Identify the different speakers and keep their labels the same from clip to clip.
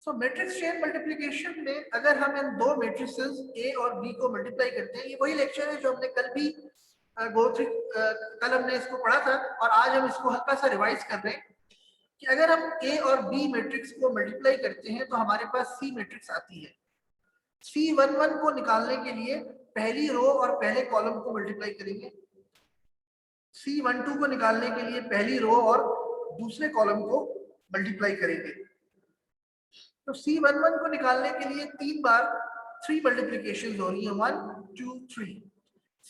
Speaker 1: सो matrix chain multiplication में अगर हम इन दो मैट्रिसेस ए और बी को मल्टीप्लाई करते हैं, ये वही लेक्चर है जो हमने कल भी कल हमने इसको पढ़ा था और आज हम इसको हल्का सा रिवाइज कर रहे हैं कि अगर हम ए और बी मैट्रिक्स को मल्टीप्लाई करते हैं तो हमारे पास सी मैट्रिक्स आती है। C11 को निकालने के लिए पहली रो और पहले कॉलम को मल्टीप्लाई करेंगे, C12 को निकालने के लिए पहली रो और दूसरे कॉलम को मल्टीप्लाई करेंगे। तो C11 को निकालने के लिए 3 बार 3 मल्टीप्लिकेशन हो रही है, 1 2 3।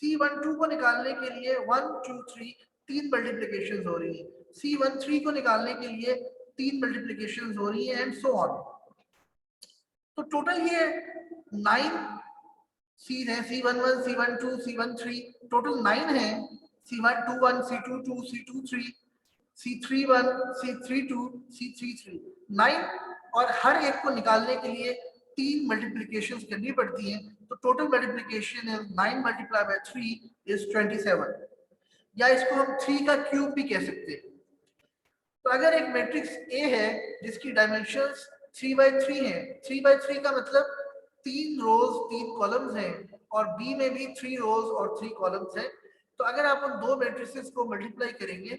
Speaker 1: C12 को निकालने के लिए 1 2 3 3 मल्टीप्लिकेशन हो रही है। C13 को निकालने के लिए 3 मल्टीप्लिकेशन हो रही है एंड सो ऑन। तो टोटल ये 9 सीज है, C11 C12 C13 टोटल 9 है। C21 C22 C23 C31 C32 C33 9, और हर एक को निकालने के लिए 3 मल्टीप्लिकेशंस करनी पड़ती हैं। तो टोटल मल्टीप्लिकेशन है 9 मल्टीप्लाई बाय 3 इज 27, या इसको हम 3 का क्यूब भी कह सकते हैं। तो अगर एक मैट्रिक्स ए है जिसकी डायमेंशंस 3/3 है, 3/3 का मतलब 3 रोज 3 कॉलम्स हैं, और बी में भी 3 रोज और 3 कॉलम्स हैं। तो अगर आप उन दो मैट्रिसेस को मल्टीप्लाई करेंगे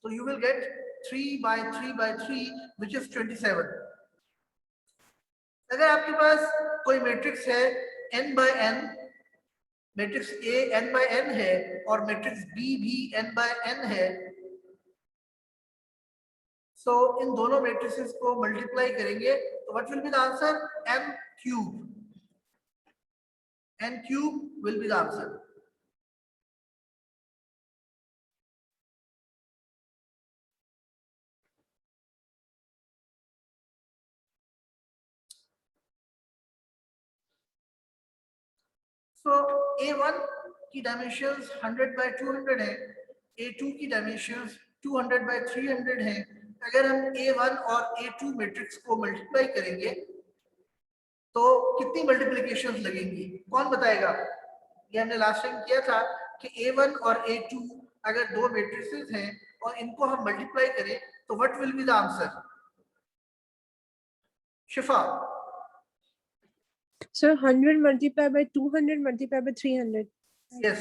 Speaker 1: तो you will get 3/3/3 which is 27। अगर आपके पास कोई मैट्रिक्स है n/n, मैट्रिक्स ए n/n है और मैट्रिक्स बी भी n/n है, सो इन दोनों मैट्रिसेस को मल्टीप्लाई करेंगे तो what will be the answer? n cube. n cube will be the answer. So A1 की डायमेंशंस 100/200 है, A2 की डायमेंशंस 200/300 है। अगर हम A1 और A2 मैट्रिक्स को मल्टीप्लाई करेंगे तो कितनी मल्टीप्लिकेशंस लगेंगी, कौन बताएगा? ये हमने लास्ट टाइम किया था कि A1 और A2 अगर दो मैट्रिसेस हैं और इनको हम मल्टीप्लाई करें तो what will be the answer? Shifa.
Speaker 2: Sir, 100 multiplied by 200 multiplied by 300.
Speaker 1: Yes.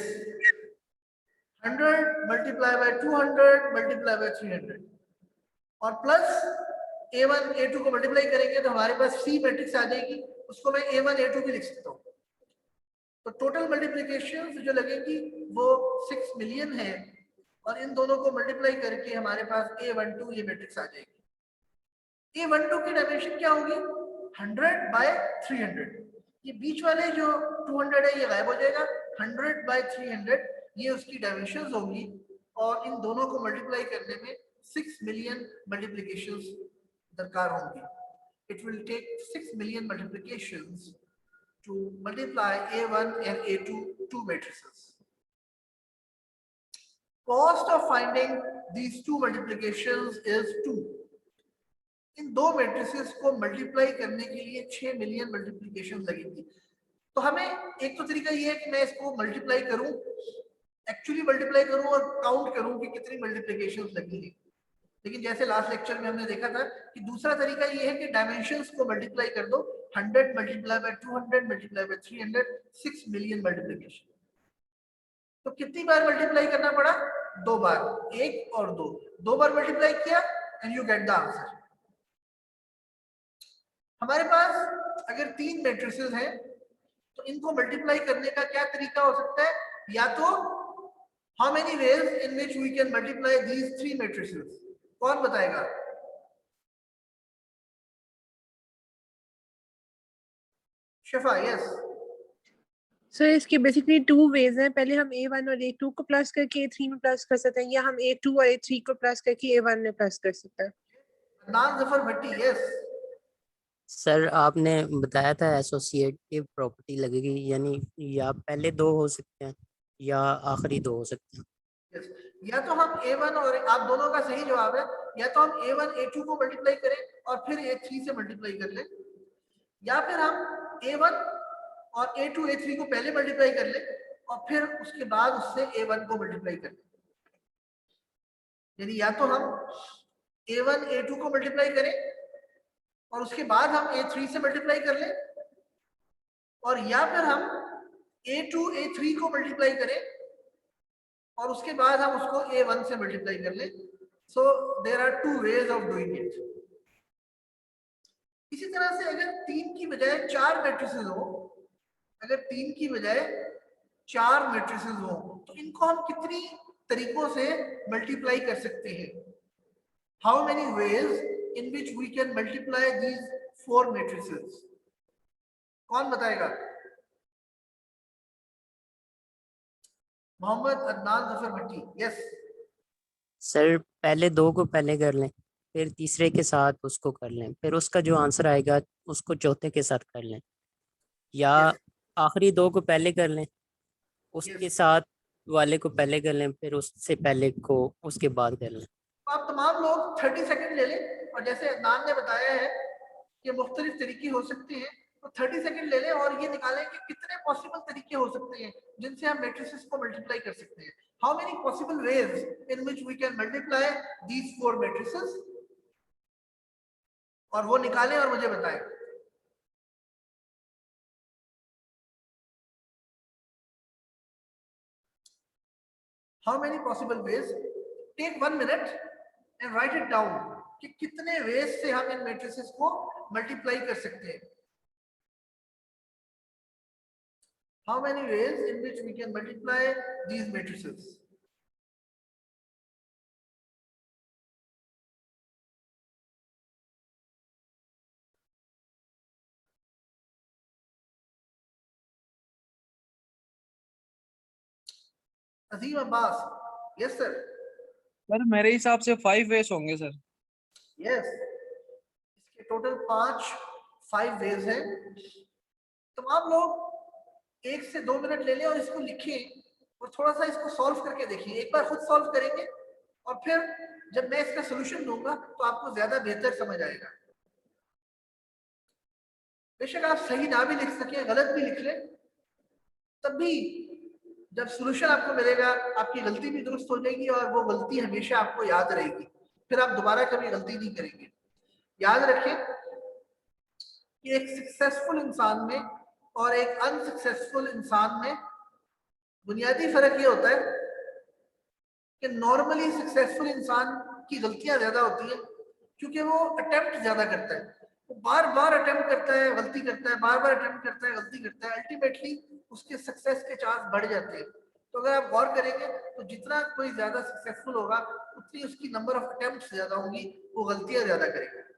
Speaker 1: 100 multiplied by 200 multiplied by 300 और प्लस A1 A2 को मल्टीप्लाई करेंगे तो हमारे पास C मैट्रिक्स आ जाएगी, उसको मैं A1 A2 भी लिख सकता हूँ। तो टोटल मल्टीप्लिकेशन जो लगेगी वो 6 मिलियन है, और इन दोनों को मल्टीप्लाई करके हमारे पास A12 ये मैट्रिक्स आ जाएगी। A12 की डायमेंशन क्या होगी? 100/300। ये बीच वाले जो 200 है ये गायब हो जाएगा, 100/300 ये उसकी डायमेंशंस होंगी, और इन दोनों को मल्टीप्लाई करने में 6 मिलियन मल्टीप्लिकेशंस दरकार होंगी। It will take 6 million multiplications to multiply A1 and A2 two matrices. Cost of finding these two multiplications is 2. इन दो मैट्रिसेस को मल्टीप्लाई करने के लिए 6 मिलियन मल्टीप्लिकेशन लगेंगी। तो हमें एक तो तरीका ये है कि मैं इसको मल्टीप्लाई करूं, एक्चुअली मल्टीप्लाई करूं और काउंट करूं कि कितनी मल्टीप्लिकेशन लगेंगी। लेकिन जैसे लास्ट लेक्चर में हमने देखा था कि दूसरा तरीका ये है कि डायमेंशंस को मल्टीप्लाई कर दो, 100 multiply by 200 multiply by 300, 6 million multiplication. तो कितनी बार मल्टीप्लाई करना पड़ा? 2 बार, 1 और 2, 2 बार मल्टीप्लाई किया and you get the answer. हमारे पास अगर 3 मैट्रिसेस हैं तो इनको मल्टीप्लाई करने का क्या तरीका हो सकता है? या तो how many ways in which we can multiply these 3 matrices, कौन बताएगा? शिफा। यस
Speaker 2: सर इसके बेसिकली 2 वेज हैं। पहले हम A1 और A2 को प्लस करके A3 में प्लस कर सकते हैं, या हम A2 और A3 को प्लस करके A1 में प्लस कर सकते हैं।
Speaker 1: अदनान जफर भट्टी। यस
Speaker 3: सर आपने बताया था एसोसिएटिव प्रॉपर्टी लगेगी, यानी या पहले 2 हो सकते हैं या आखिरी 2 हो सकते हैं।
Speaker 1: yes. या तो हम A1 और आप दोनों का सही जवाब है, या तो हम A1 A2 को मल्टीप्लाई करें और फिर A3 से मल्टीप्लाई कर लें, या फिर हम A1 और A2 A3 को पहले मल्टीप्लाई कर लें और फिर उसके बाद उससे A1 को मल्टीप्लाई कर लें। यानी या तो हम A1 A2 को मल्टीप्लाई करें और उसके बाद हम A3 से मल्टीप्लाई कर लें, और या फिर हम A2 A3 को मल्टीप्लाई करें और उसके बाद हम उसको A1 से मल्टीप्लाई कर लें. So there are two ways of doing it. इसी तरह से अगर 3 की बजाय 4 मैट्रिसेस हो, अगर 3 की बजाय 4 मैट्रिसेस हो, तो इनको हम कितनी तरीकों से मल्टीप्लाई कर सकते हैं? How many ways in which we can multiply these 4 matrices? कौन बताएगा? मोहम्मद अदनान जफर भट्टी. यस.
Speaker 3: सर पहले 2 को पहले कर लें, फिर तीसरे के साथ उसको कर लें, फिर उसका जो आंसर आएगा उसको चौथे के साथ कर लें, या
Speaker 1: Yes.
Speaker 3: आखिरी 2 को पहले कर लें, उसके
Speaker 1: Yes.
Speaker 3: साथ वाले को पहले कर लें, फिर उससे पहले को उसके बाद कर लें.
Speaker 1: तो आप तमाम लोग 30 सेकंड ले लें, और जैसे अदनान ने बताया है कि मुख्तलिफ तरीके हो सकते हैं, तो 30 सेकंड ले लें और ये निकालें कि कितने पॉसिबल तरीके हो सकते हैं जिनसे हम मैट्रिसेस को मल्टीप्लाई कर सकते हैं. How many possible ways in which we can multiply these 4 matrices, और वो निकालें और मुझे बताएं. How many possible ways? Take 1 minute and write it down कि कितने वेज से हम इन मैट्रिसेस को मल्टीप्लाई कर सकते हैं. How many ways in which we can multiply these matrices? Azim Abbas. Yes, sir.
Speaker 4: Sir मेरे हिसाब से 5 वेज होंगे सर.
Speaker 1: Yes. इसके टोटल 5 वेज हैं. तमाम लोग 1 से 2 मिनट ले लें और इसको लिखें और थोड़ा सा इसको सॉल्व करके देखिए. एक बार खुद सॉल्व करेंगे और फिर जब मैं इसका सोल्यूशन दूंगा तो आपको ज्यादा बेहतर समझ आएगा. बेशक आप सही ना भी लिख सके, गलत भी लिख लें, तब भी जब सोल्यूशन आपको मिलेगा आपकी गलती भी दुरुस्त हो जाएगी और वो गलती हमेशा आपको याद रहेगी. फिर आप दोबारा कभी गलती नहीं करेंगे. याद रखें कि एक सक्सेसफुल इंसान में और एक अनसक्सेसफुल इंसान में बुनियादी फर्क ये होता है कि नॉर्मली सक्सेसफुल इंसान की गलतियां ज्यादा होती है क्योंकि वो अटेम्प्ट ज्यादा करता है. वो बार बार अटेम्प्ट करता है, गलती करता है, बार बार अटेम्प्ट करता है, गलती करता है. अल्टीमेटली उसके सक्सेस के चांस बढ़ जाते हैं. तो अगर आप गौर करेंगे तो जितना कोई ज्यादा सक्सेसफुल होगा उतनी उसकी नंबर ऑफ अटेम्प्ट्स ज्यादा होंगी, वो गलतियां ज्यादा करेगा.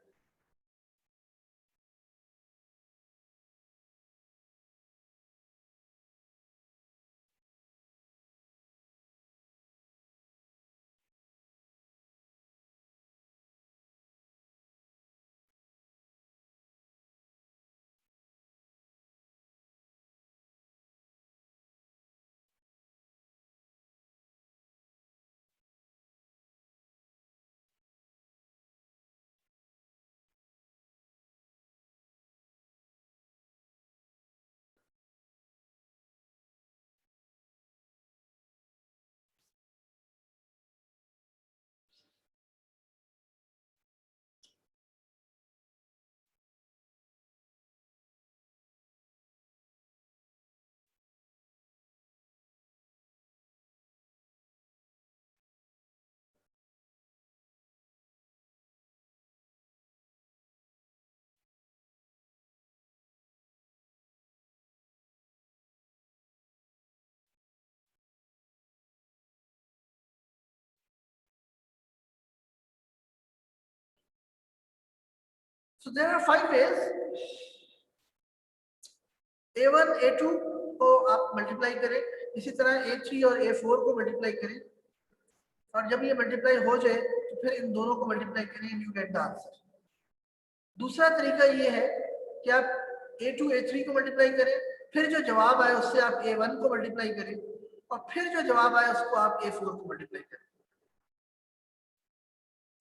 Speaker 1: So there are 5 ways. A1 A2 को आप मल्टीप्लाई करें, इसी तरह A3 और A4 को मल्टीप्लाई करें, और जब ये मल्टीप्लाई हो जाए तो फिर इन दोनों को मल्टीप्लाई करें and you get the answer. दूसरा तरीका ये है कि आप A2 A3 को मल्टीप्लाई करें, फिर जो जवाब आए उससे आप A1 को मल्टीप्लाई करें, और फिर जो जवाब आए उसको आप A4 को मल्टीप्लाई करें.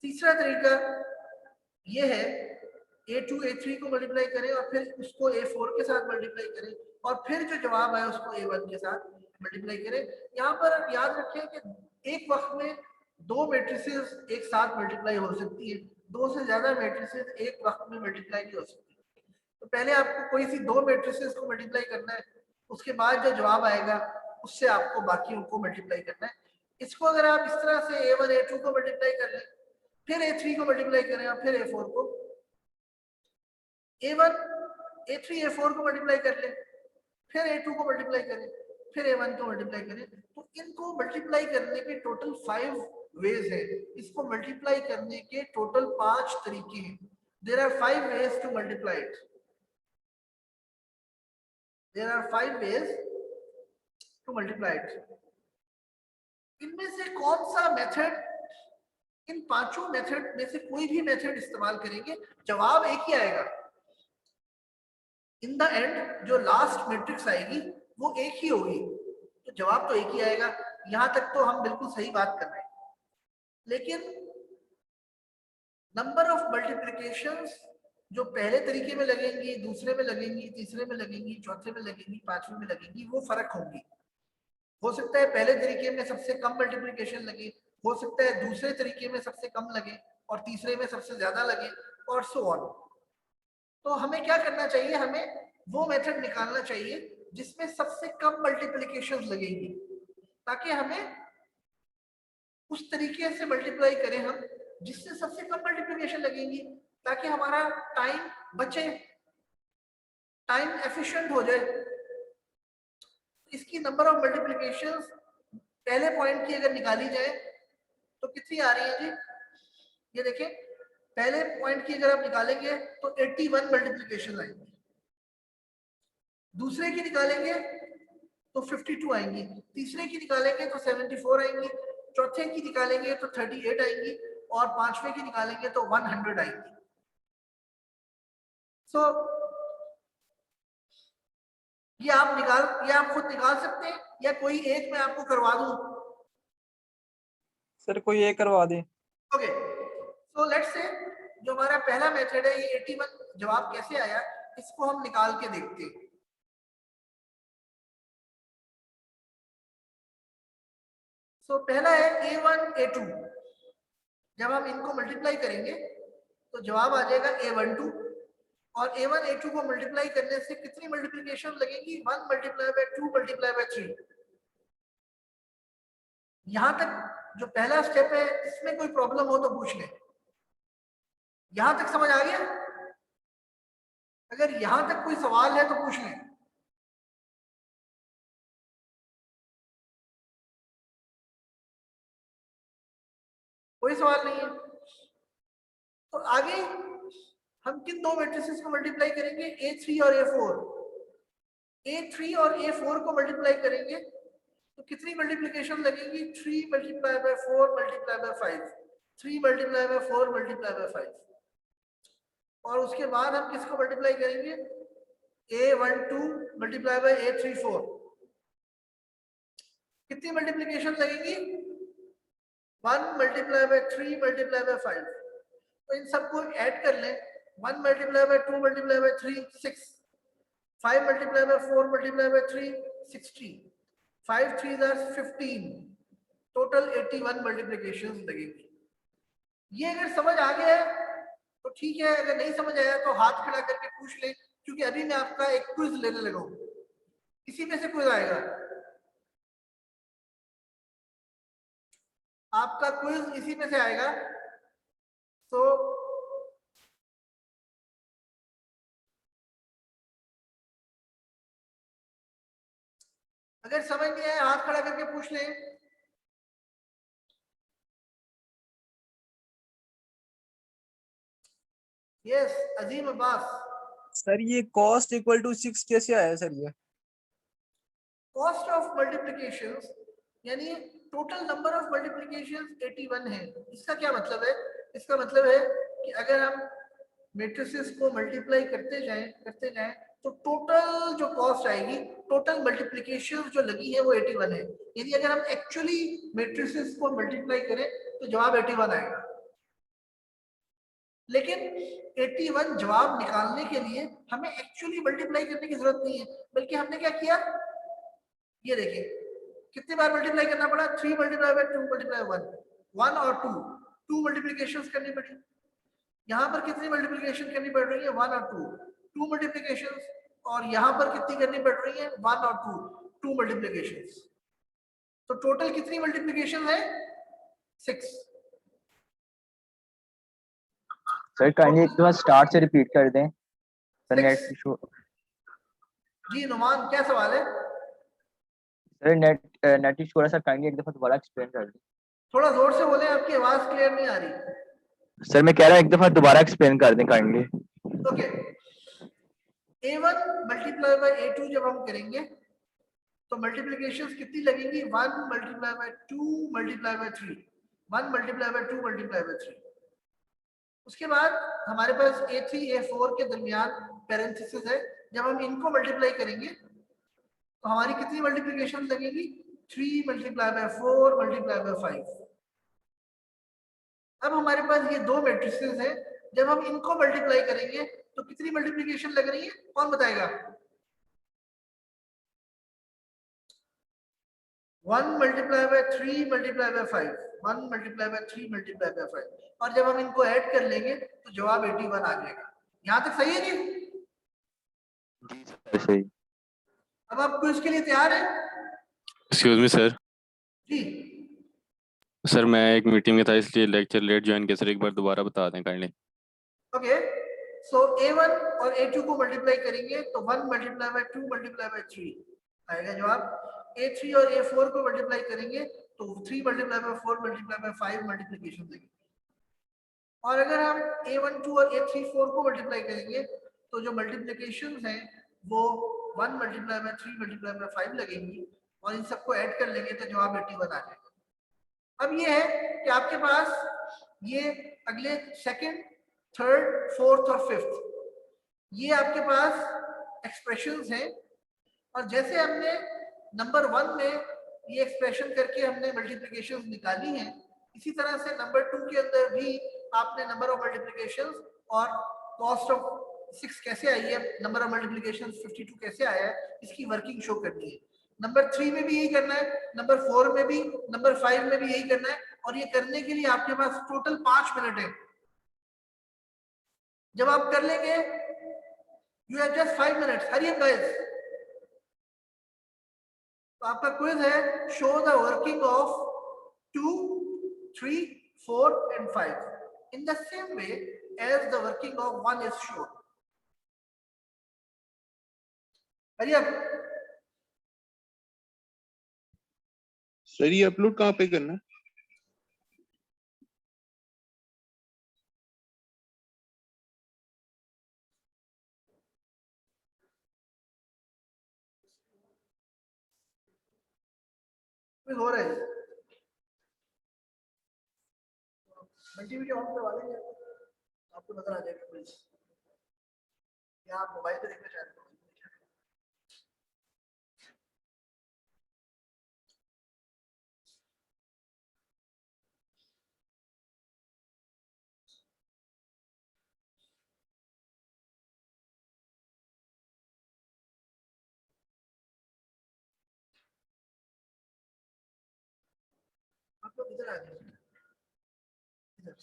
Speaker 1: तीसरा तरीका ये है A2 A3 को मल्टीप्लाई करें और फिर उसको A4 के साथ मल्टीप्लाई करें, और फिर जो जवाब आए उसको A1 के साथ मल्टीप्लाई करें. यहाँ पर याद रखें कि एक वक्त में 2 मैट्रिसेस एक साथ मल्टीप्लाई हो सकती है, दो से ज्यादा मैट्रिसेस एक वक्त में मल्टीप्लाई नहीं हो सकती। तो पहले आपको कोई सी दो मैट्रिसेस को मल्टीप्लाई करना है, उसके बाद जो जवाब आएगा उससे आपको बाकियों को मल्टीप्लाई करना है। इसको अगर आप इस तरह से A1 A2 को मल्टीप्लाई कर लें, फिर A3 को मल्टीप्लाई करें और फिर A4 को, A1 A3 A4 को मल्टीप्लाई कर लें, फिर A2 को मल्टीप्लाई करें, फिर A1 को मल्टीप्लाई करें, तो इनको मल्टीप्लाई करने के टोटल 5 वेज है। इसको मल्टीप्लाई करने के टोटल 5 तरीके हैं। There are 5 ways to multiply it. There are 5 ways to multiply it. इनमें से कौन सा मेथड, इन पांचों मेथड में से कोई भी मेथड इस्तेमाल करेंगे, जवाब एक ही आएगा। इन द एंड जो लास्ट मैट्रिक्स आएगी वो एक ही होगी, तो जवाब तो एक ही आएगा। यहां तक तो हम बिल्कुल सही बात कर रहे हैं। लेकिन नंबर ऑफ मल्टीप्लिकेशंस जो पहले तरीके में लगेंगी, दूसरे में लगेंगी, तीसरे में लगेंगी, चौथे में लगेंगी, पांचवें में लगेंगी, वो फर्क होंगी। हो सकता है पहले तरीके में सबसे कम मल्टीप्लिकेशन लगे, हो सकता है दूसरे तरीके में सबसे कम लगे और तीसरे में सबसे ज्यादा लगे, और सो ऑन। तो हमें क्या करना चाहिए, हमें वो मेथड निकालना चाहिए जिसमें सबसे कम मल्टीप्लिकेशन लगेंगी, ताकि हमें उस तरीके से मल्टीप्लाई करें हम जिससे सबसे कम मल्टीप्लिकेशन लगेंगी, ताकि हमारा टाइम बचे, टाइम एफिशिएंट हो जाए। इसकी नंबर ऑफ मल्टीप्लिकेशंस पहले पॉइंट की अगर निकाली जाए तो कितनी आ रही है जी, ये देखें, पहले पॉइंट की अगर आप निकालेंगे तो 81 मल्टीप्लिकेशन आएंगी, दूसरे की निकालेंगे तो 52 आएंगी, तीसरे की निकालेंगे तो 74 आएंगी, चौथे की निकालेंगे तो 38 आएंगी, और पांचवें की निकालेंगे तो 100 आएंगी। सो ये आप खुद निकाल सकते हैं, या कोई एक मैं आपको करवा दूं?
Speaker 4: सर कोई एक करवा दे।
Speaker 1: ओके, सो लेट्स से जो हमारा पहला मेथड है, ये 81 जवाब कैसे आया इसको हम निकाल के देखते हैं। सो पहला है A1 A2। जब हम इनको मल्टीप्लाई करेंगे तो जवाब आ जाएगा A12, और A1 A2 को मल्टीप्लाई करने से कितनी मल्टीप्लिकेशन लगेंगी, 1 मल्टीप्लाई बाय 2 मल्टीप्लाई बाय 3। यहां तक जो पहला स्टेप है इसमें कोई प्रॉब्लम हो तो पूछ लें। यहां तक समझ आ गया? अगर यहां तक कोई सवाल है तो पूछ लें। कोई सवाल नहीं है तो आगे हम किन दो मैट्रिसेस को मल्टीप्लाई करेंगे, A3 और A4। A3 और A4 को मल्टीप्लाई करेंगे तो कितनी मल्टीप्लिकेशन लगेगी, 3 multiply by 4 multiply by 5, 3 multiply by 4 multiply by 5। और उसके बाद हम किसको मल्टीप्लाई करेंगे, A12 मल्टीप्लाई बाय A34। कितनी मल्टीप्लिकेशन लगेगी, 1 मल्टीप्लाई बाय 3 मल्टीप्लाई बाय 5। तो इन सबको ऐड कर लें, 1 multiply by 2 multiply by 3 6, 5 multiply by 4 multiply by 3 60, 5 3s are 15, total 81 multiplications लगेंगी। ये अगर समझ आ गया है तो ठीक है, अगर नहीं समझ आया तो हाथ खड़ा करके पूछ ले, क्योंकि अभी मैं आपका एक क्विज लेने लगा हूं, इसी में से क्विज आएगा। आपका क्विज इसी में से आएगा। तो अगर समझ नहीं आया हाथ खड़ा करके पूछ ले। यस अजीम अब्बास।
Speaker 4: सर ये कॉस्ट इक्वल टू 6 कैसे आया सर ये?
Speaker 1: कॉस्ट ऑफ मल्टीप्लिकेशंस यानी टोटल नंबर ऑफ मल्टीप्लिकेशंस 81 है। इसका क्या मतलब है, इसका मतलब है कि अगर हम मैट्रिसेस को मल्टीप्लाई करते जाएं तो टोटल जो कॉस्ट आएगी, टोटल मल्टीप्लिकेशंस जो लगी है वो 81 है। यानी अगर हम एक्चुअली मैट्रिसेस को मल्टीप्लाई करें तो जवाब 81 आएगा। लेकिन 81 जवाब निकालने के लिए हमें एक्चुअली मल्टीप्लाई करने की जरूरत नहीं है, बल्कि हमने क्या किया, ये देखिए कितनी बार मल्टीप्लाई करना पड़ा, 3 मल्टीप्लाई बाय 2 मल्टीप्लाई 1 और 2 मल्टीप्लिकेशंस करनी पड़ी। यहाँ पर कितनी मल्टीप्लिकेशन करनी पड़ रही है, 1 और 2, 2 मल्टीप्लिकेशन, और यहाँ पर कितनी करनी पड़ रही है, 1 और 2, 2 मल्टीप्लिकेशन। तो टोटल कितनी मल्टीप्लिकेशन है, 6।
Speaker 5: सर काइंडली एक बार स्टार्ट से रिपीट कर दें सर, नेट
Speaker 1: 6।
Speaker 5: इशू।
Speaker 1: जी नुमान, क्या सवाल है?
Speaker 5: सर नेट इशू हो रहा है सर, काइंडली एक दफा दोबारा एक्सप्लेन कर दें।
Speaker 1: थोड़ा जोर से बोले, आपकी आवाज क्लियर नहीं आ रही।
Speaker 5: सर मैं कह रहा हूँ एक दफा दोबारा एक्सप्लेन कर दें kindly.
Speaker 1: Okay, a1 multiply by a2 जब हम करेंगे तो मल्टीप्लिकेशंस कितनी लगेंगी, 1 multiply by 2 multiply by 3, 1 multiply by 2 multiply by 3। उसके बाद हमारे पास a3 a4 के दरमियान पैरेंथेसिस है, जब हम इनको मल्टीप्लाई करेंगे तो हमारी कितनी मल्टीप्लिकेशन लगेगी, 3 मल्टीप्लाई बाय 4 मल्टीप्लाई बाय 5। अब हमारे पास ये दो मैट्रिसेस हैं, जब हम इनको मल्टीप्लाई करेंगे तो कितनी मल्टीप्लिकेशन लग रही है, कौन बताएगा? 1 multiply by 3 multiply by 5, 1 multiply by 3 multiply by 5, और जब हम इनको ऐड कर लेंगे तो जवाब 81 आ जाएगा। यहां तक सही है जी?
Speaker 5: जी सर सही।
Speaker 1: अब आप क्विज के लिए तैयार हैं?
Speaker 6: Excuse me sir.
Speaker 1: जी
Speaker 6: सर मैं एक मीटिंग में था इसलिए लेक्चर लेट ज्वाइन किया सर, एक बार दोबारा बता दें काइंडली।
Speaker 1: ओके, सो a1 और a2 को मल्टीप्लाई करेंगे तो 1 मल्टीप्लाई बाय 2 मल्टीप्लाई बाय 3 आएगा जवाब। a3 और a4 को मल्टीप्लाई करेंगे तो 3 multiply by 4 multiply by 5 multiplication देंगे। और अगर हम a1 2 और a3 4 को मल्टीप्लाई करेंगे तो जो मल्टीप्लिकेशंस हैं वो 1 मल्टीप्लाई बाय 3 मल्टीप्लाई बाय 5 लगेंगी, और इन सबको ऐड कर लेंगे तो जवाब 81 आ जाएगा। अब ये है कि आपके पास ये अगले सेकंड, थर्ड, फोर्थ और फिफ्थ ये आपके पास एक्सप्रेशंस हैं, और जैसे हमने नंबर 1 में ये एक्सप्रेशन करके हमने मल्टीप्लिकेशंस निकाली हैं, इसी तरह से नंबर 2 के अंदर भी आपने नंबर ऑफ मल्टीप्लिकेशंस और कॉस्ट ऑफ 6 कैसे आई है, नंबर ऑफ मल्टीप्लिकेशंस 52 कैसे आया है, इसकी वर्किंग शो करनी है। नंबर 3 में भी यही करना है, नंबर 4 में भी, नंबर 5 में भी यही करना है, और ये करने के लिए आपके पास टोटल 5 मिनट है। जब आप कर लेंगे, you have just 5 minutes, hurry up guys. तो आपका क्विज है, show the working of 2, 3, 4 and 5 in the same way as the working of 1 is shown. Hurry up.
Speaker 7: Sir ये अपलोड कहाँ पे करना है?
Speaker 1: क्विज हो रहा है, मल्टीमीडिया ऑन करवा लेंगे, आपको नजर आ जाएगा क्विज, या आप मोबाइल पे देखना चाहते हो? आप लोग इधर आ जाइए, इधर।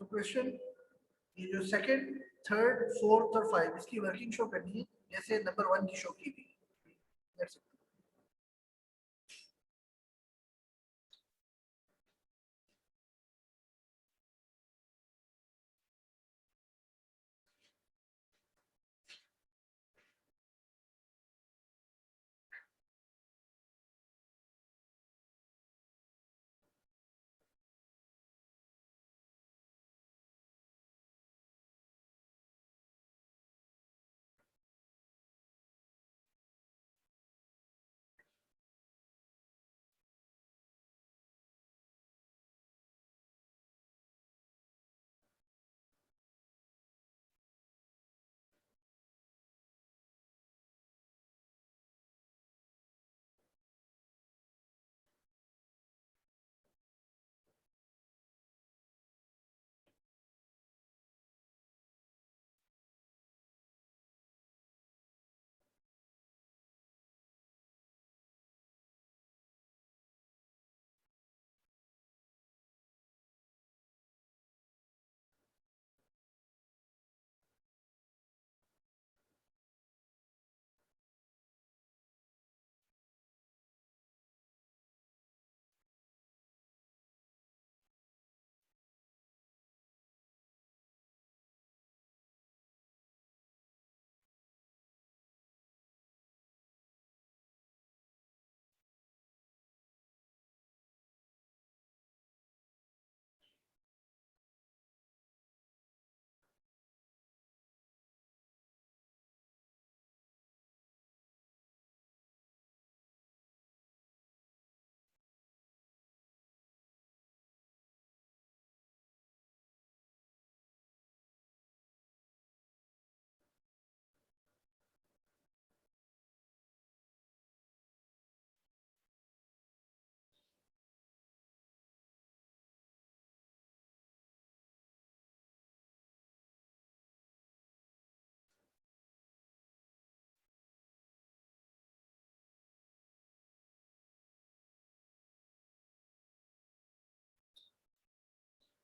Speaker 1: So क्वेश्चन, ये जो सेकंड, थर्ड, फोर्थ और 5 इसकी वर्किंग शो करनी है जैसे नंबर 1 की शो की थी। That's it.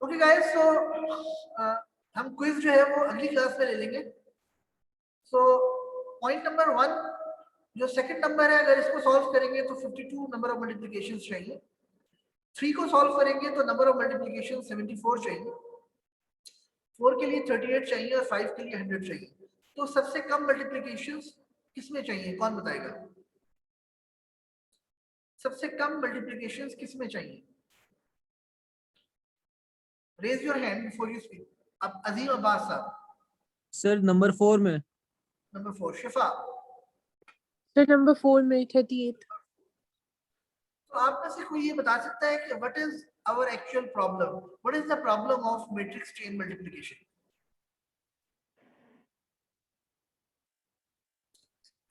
Speaker 1: ओके गाइस, सो हम क्विज जो है वो अगली क्लास में ले लेंगे। सो पॉइंट नंबर 1, जो सेकंड नंबर है, अगर इसको सॉल्व करेंगे तो 52 नंबर ऑफ मल्टीप्लिकेशन चाहिए। 3 को सॉल्व करेंगे तो नंबर ऑफ मल्टीप्लिकेशन 74 चाहिए। 4 के लिए 38 चाहिए और 5 के लिए 100 चाहिए। तो सबसे कम मल्टीप्लिकेशन किसमें चाहिए, कौन बताएगा? सबसे कम मल्टीप्लिकेशन किसमें चाहिए? Raise your hand before you speak. अब अजीम अब्बास साहब,
Speaker 4: सर नंबर 4 में।
Speaker 1: नंबर 4 शिफा।
Speaker 2: सर नंबर 4 में 38।
Speaker 1: तो आप में से कोई ये बता सकता है कि what is our actual problem, what is the problem of matrix chain multiplication?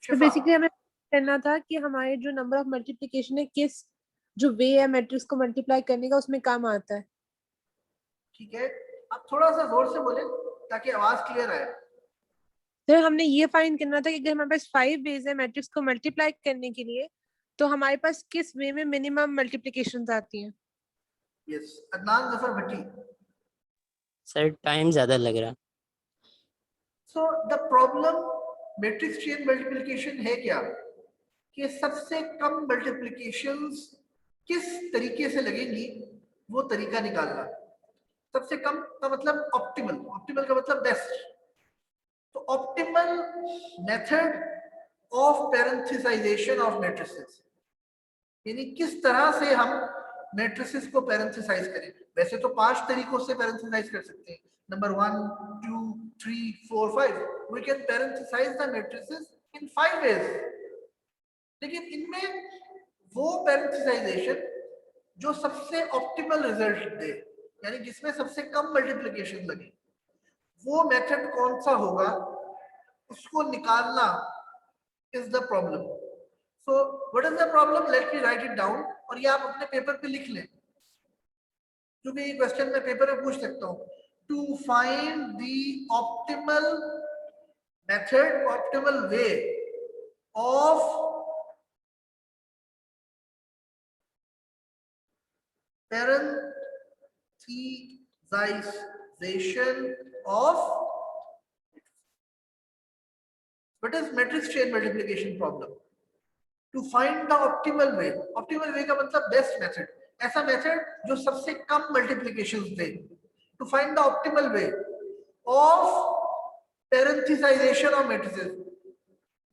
Speaker 2: तो बेसिकली हमें करना था कि हमारे जो नंबर ऑफ मल्टीप्लिकेशन है, किस जो वे है मैट्रिक्स को मल्टीप्लाई करने का, उसमें काम आता है।
Speaker 1: ठीक है, आप थोड़ा सा जोर से बोले ताकि आवाज क्लियर आए।
Speaker 2: सर हमने ये फाइंड करना था कि अगर हमारे पास 5 वेज है मैट्रिक्स को मल्टीप्लाई करने के लिए, तो हमारे पास किस वे में मिनिमम मल्टीप्लिकेशंस आती हैं।
Speaker 1: यस, अदनान जफर भट्टी।
Speaker 3: सर टाइम ज़्यादा लग रहा।
Speaker 1: So the problem matrix chain multiplication है क्या कि सबसे कम मल्टीप्लिकेशंस किस तरीके से लगेंगी, वो तरीका निकालना। सबसे कम का मतलब ऑप्टिमल, ऑप्टिमल का मतलब बेस्ट। तो optimal method of parenthesization of matrices, यानी किस तरह से हम मैट्रिसेस को पैरेंथेसाइज करें। वैसे तो 5 तरीकों से पैरेंथेसाइज कर सकते हैं, number 1 2 3 4 5। We can parenthesize the matrices in 5 ways. लेकिन इनमें वो पैरेंथेसाइजेशन जो सबसे ऑप्टिमल रिजल्ट दे, यानी जिसमें सबसे कम मल्टीप्लिकेशन लगे, वो मेथड कौन सा होगा, उसको निकालना is the problem. So what is the problem, let me right it down, और ये आप अपने पेपर पे लिख लें, क्योंकि ये क्वेश्चन मैं पेपर में पूछ सकता हूँ। To find the optimal method, optimal way of parenthesization of, what is matrix chain multiplication problem? To find the optimal way, optimal way का मतलब best method, ऐसा method जो सबसे कम multiplications they. To find the optimal way of parenthesization of matrices,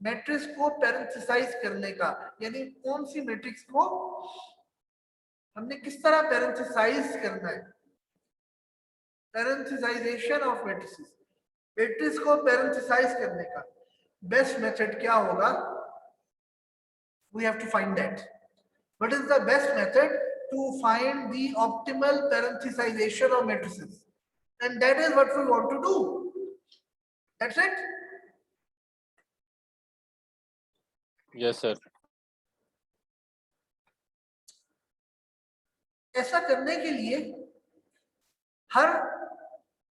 Speaker 1: matrix को पैरेंथेसाइज करने का, यानी कौन सी मैट्रिक्स को हमने किस तरह पैरेंथेसाइज करना है। पैरेंथेसाइजेशन ऑफ मैट्रिसेस, मैट्रिक्स को पैरेंथेसाइज करने का बेस्ट मेथड क्या होगा? We have to find that. What is the best method to find the optimal parenthesization of matrices? And that is what we want to do. That's it.
Speaker 6: Yes sir.
Speaker 1: ऐसा करने के लिए हर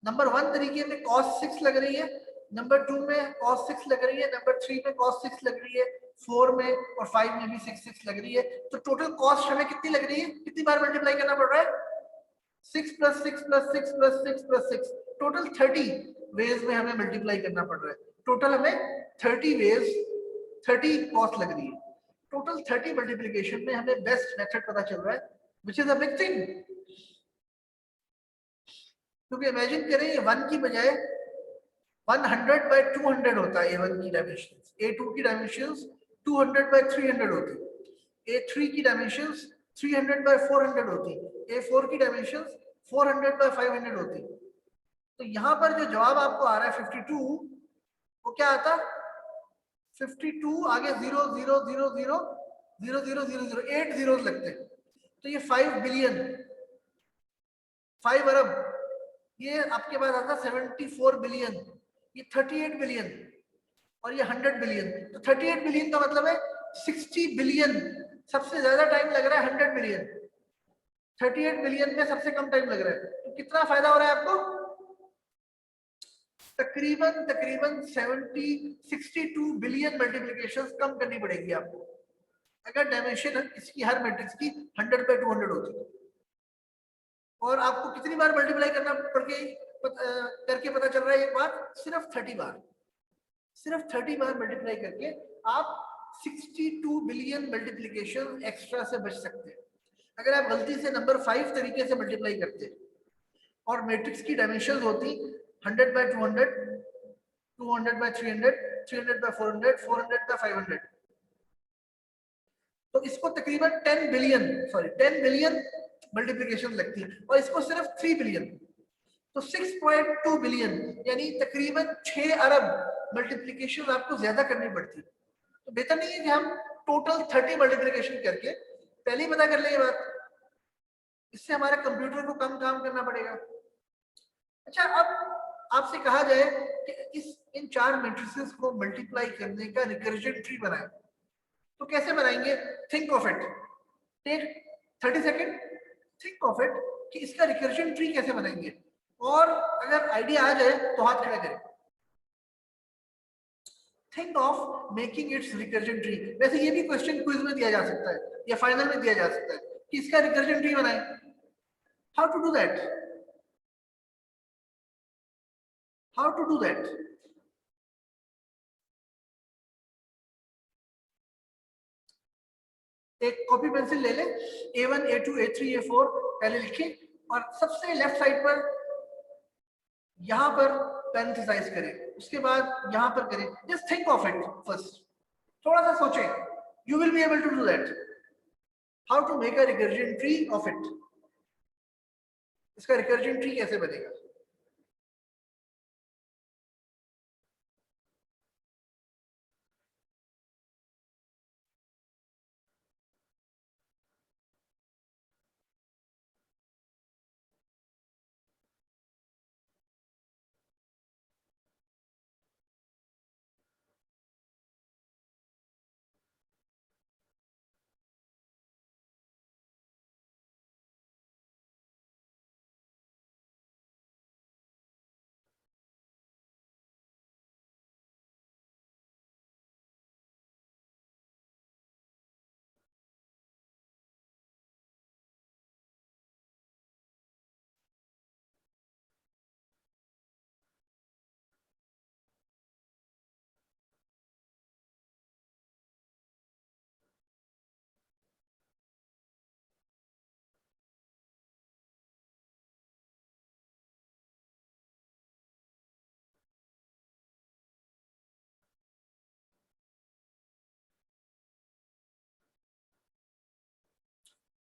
Speaker 1: number 1 तरीके में cos 6 लग रही है, number 2 में cos 6 लग रही है, नंबर 3 में cos 6 लग रही है, 4 में और 5 में भी 6 लग रही है। तो टोटल कॉस्ट हमें कितनी लग रही है, कितनी बार मल्टीप्लाई करना पड़ रहा है? 6 + 6 + 6 + 6 + 6, टोटल 30 वेज में हमें मल्टीप्लाई करना पड़ रहा है। टोटल हमें 30 वेज, 30 कॉस्ट लग रही है। टोटल 30 मल्टीप्लिकेशन में हमें बेस्ट मेथड पता चल रहा है, which is a big thing. क्योंकि इमेजिन करें ये 1 की बजाय 100/200 होता है A1 की डायमेंशंस, A2 की डायमेंशंस 200/300 होती, A3 की डायमेंशंस 300/400 होती, A4 की डायमेंशंस 400/500 होती। तो यहाँ पर जो जवाब आपको आ रहा है 52, वो क्या आता? 52 आगे 0 0 0 0 0 0 0 0 8 zeros लगते हैं। तो ये 5 बिलियन, 5 अरब, ये आपके पास आता 74 बिलियन, ये 38 बिलियन और ये 100 बिलियन। तो 38 बिलियन का मतलब है 60 बिलियन। सबसे ज्यादा टाइम लग रहा है 100 बिलियन, 38 बिलियन में सबसे कम टाइम लग रहा है। तो कितना फायदा हो रहा है आपको? तकरीबन 62 बिलियन मल्टीप्लिकेशंस कम करनी पड़ेगी आपको, अगर डायमेंशन इसकी हर मैट्रिक्स की 100/200 होती। और आपको कितनी बार मल्टीप्लाई करना करके पता चल रहा है ये बात? सिर्फ 30 बार। सिर्फ 30 बार मल्टीप्लाई करके आप 62 बिलियन मल्टीप्लिकेशन एक्स्ट्रा से बच सकते हैं। अगर आप गलती से नंबर 5 तरीके से मल्टीप्लाई करते और मैट्रिक्स की डायमेंशन होती 100 बाय 200, 200 बाय 300, 300 बाय 400, 400 बाय 500, तो इसको तकरीबन 10 बिलियन मल्टीप्लिकेशन लगती है, और इसको सिर्फ 3 बिलियन, तो 6.2 बिलियन यानी तकरीबन 6 अरब मल्टीप्लिकेशन आपको ज्यादा करनी पड़ती है। तो बेहतर नहीं है कि हम टोटल 30 मल्टीप्लिकेशन करके पहले ही पता कर लें ये बात? इससे हमारे कंप्यूटर को कम काम करना पड़ेगा। अच्छा, अब आपसे कहा जाए कि इन 4 मैट्रिसेस को मल्टीप्लाई करने का रिकर्जन ट्री बनाएं, तो कैसे बनाएंगे? Think of it, take 30 second, think of it कि इसका रिकर्जन ट्री कैसे बनाएंगे, और अगर आइडिया आ जाए तो हाथ खड़ा करें। Think of making it's recursion tree. वैसे ये भी क्वेश्चन क्विज में दिया जा सकता है या फाइनल में दिया जा सकता है कि इसका रिकर्जन ट्री बनाएं। How to do that? How to do that? एक कॉपी पेंसिल ले ले, A1, A2, A3, A4 पहले लिखें, और सबसे लेफ्ट साइड पर यहां पर पैरेंथेसाइज करें, उसके बाद यहां पर करें। Just think of it first, थोड़ा सा सोचें, you will be able to do that. How to make a recursion tree of it, इसका रिकर्जन ट्री कैसे बनेगा?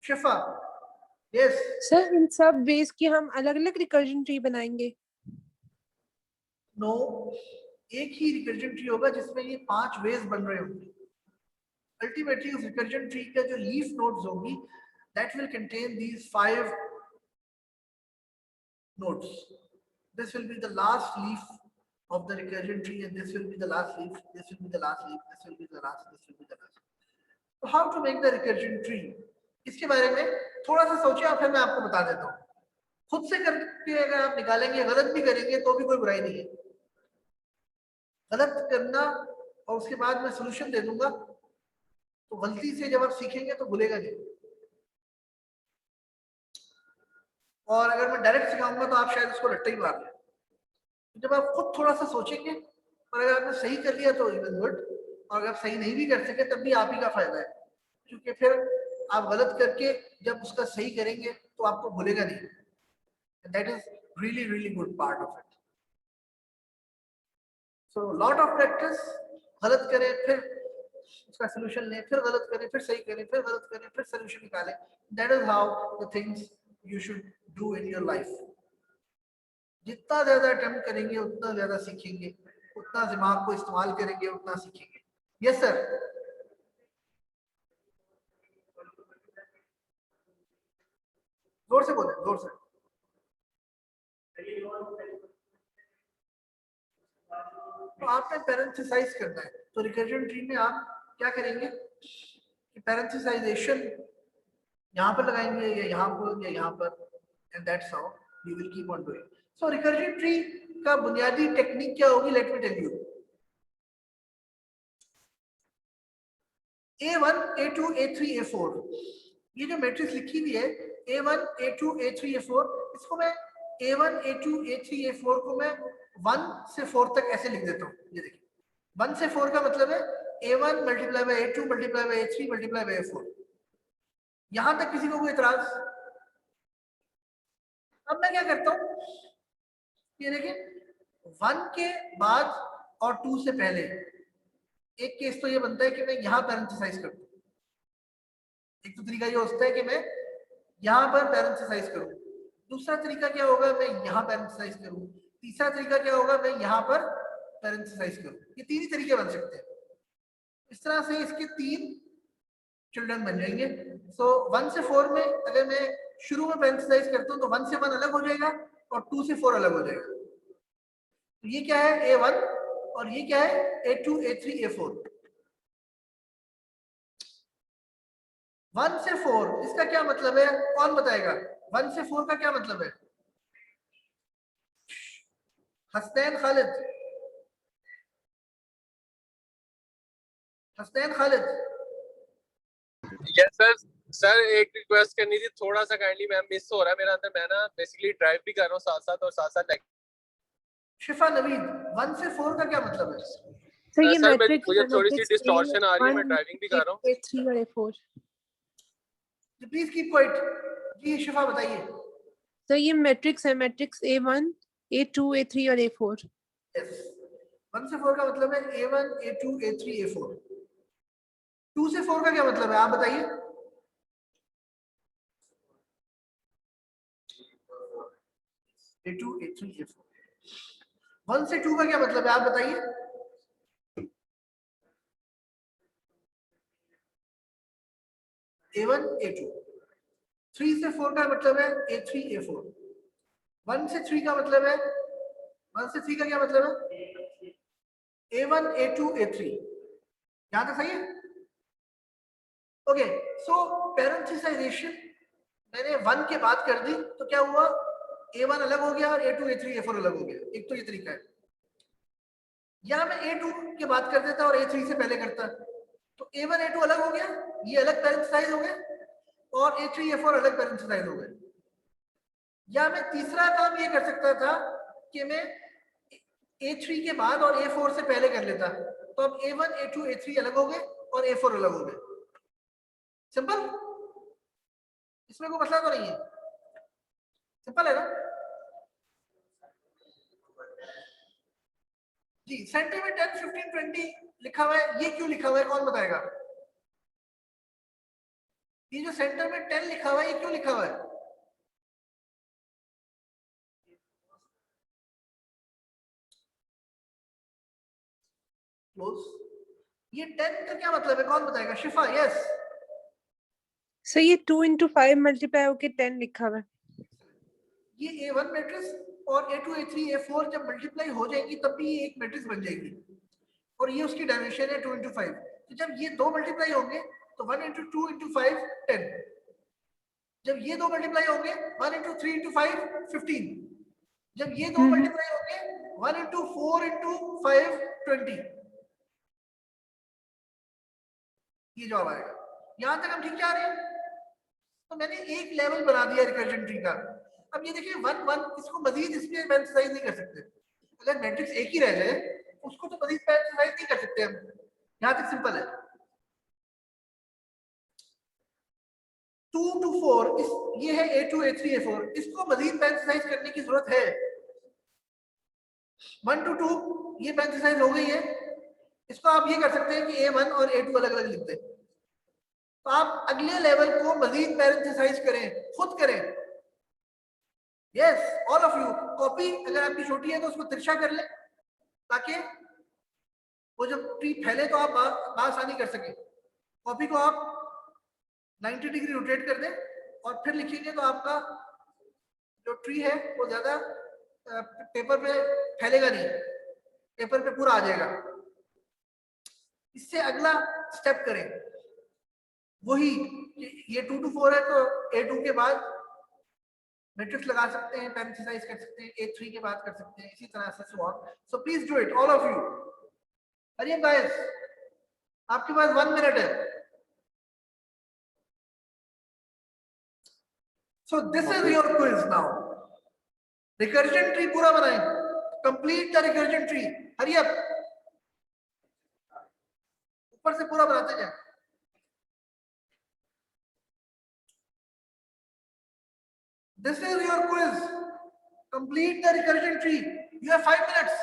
Speaker 1: शिफा, यस।
Speaker 2: सर इन सब वेज की हम अलग अलग रिकर्जन ट्री बनाएंगे?
Speaker 1: नो, एक ही रिकर्जन ट्री होगा जिसमें ये 5 वेज बन रहे होंगे। अल्टीमेटली उस रिकर्जन ट्री का जो लीफ नोड्स होंगी, that will contain these 5 nodes. This will be the last leaf of the recursion tree, and this will be the last leaf, this will be the last leaf, this will be the last, this will be the last. So how to make the recursion tree? इसके बारे में थोड़ा सा सोचिए और फिर मैं आपको बता देता हूँ। खुद से करके अगर आप निकालेंगे, गलत भी करेंगे तो भी कोई बुराई नहीं है। गलत करना और उसके बाद मैं सोल्यूशन दे दूंगा, तो गलती से जब आप सीखेंगे तो भूलेगा नहीं, और अगर मैं डायरेक्ट सिखाऊंगा तो आप शायद उसको रट्टा ही मार लें। जब आप खुद थोड़ा सा सोचेंगे और अगर आपने सही कर लिया तो इवन गुड, और अगर आप सही नहीं भी कर सके तब भी आप ही का फायदा है, क्योंकि फिर आप गलत करके जब उसका सही करेंगे तो आपको भूलेगा नहीं। That is really really good part of it. So lot of practice, गलत करें फिर उसका सोल्यूशन लें, फिर गलत करें फिर सही करें, फिर गलत करें फिर सोल्यूशन निकालें। That is how the things you should do in your life. जितना ज्यादा अटेम्प्ट करेंगे उतना ज्यादा सीखेंगे, उतना दिमाग को इस्तेमाल करेंगे उतना सीखेंगे। Yes sir. जोर से बोले, जोर से। तो आपने पैरेंथेसाइज करना है, तो रिकर्जन ट्री में आप क्या करेंगे कि पैरेंथेसाइजेशन यहाँ पर लगाएंगे या यहाँ पर या यहाँ पर, and that's how you will keep on doing. So recursion tree का बुनियादी टेक्निक क्या होगी, let me tell you. A1, A2, A3, A4 ये जो मैट्रिक्स लिखी हुई है, A1 A2 A3 A4, इसको मैं A1 A2 A3 A4 को मैं 1 से 4 तक ऐसे लिख देता हूँ। ये देखिए 1 से 4 का मतलब है A1 multiply by A2 multiply by A3 multiply by A4। यहां तक किसी को कोई एतराज? अब मैं क्या करता हूं, ये देखिए 1 के बाद और 2 से पहले एक केस तो ये बनता है कि मैं यहां पैरेंथेसाइज करता हूं। एक तो तरीका ये होता है कि मैं यहां पर पैरेंथेसाइज करूं, दूसरा तरीका क्या होगा, मैं यहां पैरेंथेसाइज करूं, तीसरा तरीका क्या होगा, मैं यहां पर पैरेंथेसाइज करूं। ये तीन ही तरीके बन सकते हैं। इस तरह से इसके 3 चिल्ड्रन बन जाएंगे। सो 1 से 4 में अगर मैं शुरू में पैरेंथेसाइज करता हूं तो 1 से 1 अलग हो जाएगा और 2 से 4 अलग हो जाएगा। तो ये क्या है A1 और ये क्या है A2 A3 A4। 1 से 4 इसका क्या मतलब है, कौन बताएगा? 1 से 4 का क्या मतलब है? Hasnain Khalid, Hasnain Khalid.
Speaker 8: Yes sir. Sir एक रिक्वेस्ट करनी थी, थोड़ा सा काइंडली मैम मिस हो रहा है मेरा अंदर, मैं ना बेसिकली ड्राइव भी कर रहा हूँ साथ साथ और साथ साथ
Speaker 1: शिफा नवीद, 1 से 4 का क्या मतलब है?
Speaker 2: सर ये
Speaker 8: सर
Speaker 2: मैट्रिक्स
Speaker 8: मुझे थोड़ी सी
Speaker 2: मैट्रिक्स
Speaker 8: डिस्टॉर्शन आ रही है, मैं
Speaker 2: A1
Speaker 8: ड्राइविंग भी कर रहा हूँ।
Speaker 2: A3 और A4।
Speaker 1: Please keep quiet. जी शिफा बताइए।
Speaker 2: सर ये मैट्रिक्स है, मैट्रिक्स A1 A2 A3 और A4।
Speaker 1: यस, 1 से 4 का मतलब है A1 A2 A3 A4। 2 से 4 का क्या मतलब है आप बताइए? A2 A3 A4। 1 से 2 का क्या मतलब है आप बताइए? A1 A2। 3 से 4 का मतलब है A3 A4। 1 से 3 का मतलब है, 1 से 3 का क्या मतलब है? A1 A2 A3। यहां तक सही है? ओके, सो पैरेंथेसाइजेशन मैंने 1 के बाद कर दी तो क्या हुआ, A1 अलग हो गया और A2 A3 A4 अलग हो गया। एक तो ये तरीका है। या मैं A2 के बाद कर देता और A3 से पहले करता तो A1 A2 अलग हो गया, ये अलग पैरेंथेसाइज हो गए और A3 A4 अलग पैरेंथेसाइज हो गए। या मैं तीसरा काम ये कर सकता था कि मैं A3 के बाद और A4 से पहले कर लेता, तो अब A1 A2 A3 अलग हो गए और A4 अलग हो गए। सिंपल, इसमें कोई मसला तो नहीं है, सिंपल है ना जी। सेंटर में 10 15 20 लिखा हुआ है, ये क्यों लिखा हुआ है कौन बताएगा? ये जो सेंटर में 10 लिखा हुआ है ये क्यों लिखा हुआ है? क्लोज। ये 10 का क्या मतलब है कौन बताएगा? शिफा यस।
Speaker 2: सर ये 2 into 5 मल्टीप्लाई होके 10 लिखा हुआ है।
Speaker 1: ये A1 मैट्रिक्स और A2 A3 A4 जब मल्टीप्लाई हो जाएगी तब भी ये एक मैट्रिक्स बन जाएगी और ये उसकी डायमेंशन है 2 into 5। तो जब ये दो मल्टीप्लाई होंगे तो 1 into 2 into 5 10। जब ये दो मल्टीप्लाई होंगे 1 into 3 into 5 15। जब ये दो मल्टीप्लाई होंगे 1 into 4 into 5 20। ये जवाब आएगा। यहां तक हम ठीक जा रहे हैं? तो मैंने एक लेवल बना दिया रिकर्जन ट्री का। अब ये देखिए 1 1 इसको मजीद इसमें पैरेंथेसाइज नहीं कर सकते। अगर मैट्रिक्स एक ही रह जाए उसको तो मजीद पैरेंथेसाइज नहीं कर सकते हम। यहां तक सिंपल है। 2 to 4 इस ये है A2 A3 A4, इसको मजीद पैरेंथेसाइज करने की जरूरत है। 1 to 2 ये पैरेंथेसाइज हो गई है, इसको आप ये कर सकते हैं कि A1 और A2 अलग अलग लिख दें। तो आप अगले लेवल को मजीद पैरेंथेसाइज करें, खुद करें। Yes all of you. Copy अगर आपकी छोटी है तो उसको तिरछा कर लें ताकि वो जब ट्री फैले तो आप आसानी कर सकें। कॉपी को आप 90 डिग्री रोटेट कर दें और फिर लिखेंगे तो आपका जो ट्री है वो ज्यादा पेपर पे फैलेगा नहीं, पेपर पे पूरा आ जाएगा। इससे अगला स्टेप करें वही, ये 2 to 4 है तो A2 के बाद मैट्रिक्स लगा सकते हैं, पैरेंथेसाइज कर सकते हैं, A3 के बाद कर सकते हैं, इसी तरह से so on. So please do it all of you. अरे गाइस आपके पास 1 मिनट है। So this is your quiz now. Recursion tree पूरा बनाएं. Complete the recursion tree. Hurry up. ऊपर से पूरा बनाते जाएं. This is your quiz. Complete the recursion tree. You have 5 minutes.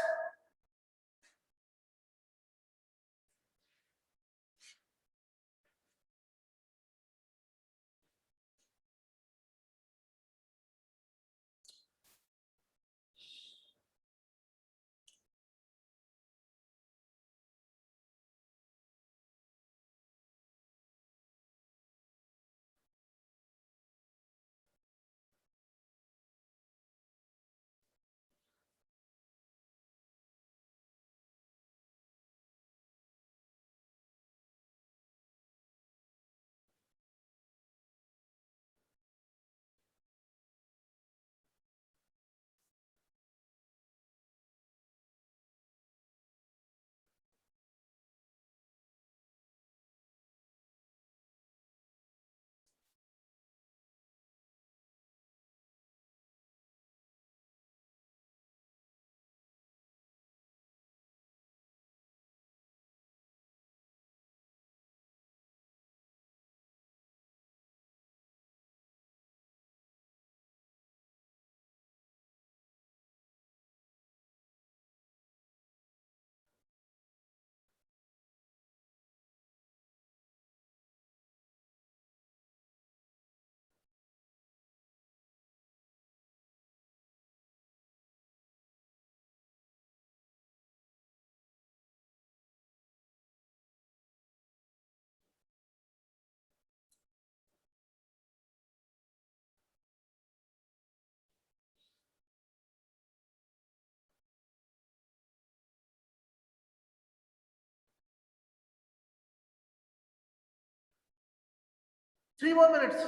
Speaker 1: Three more minutes.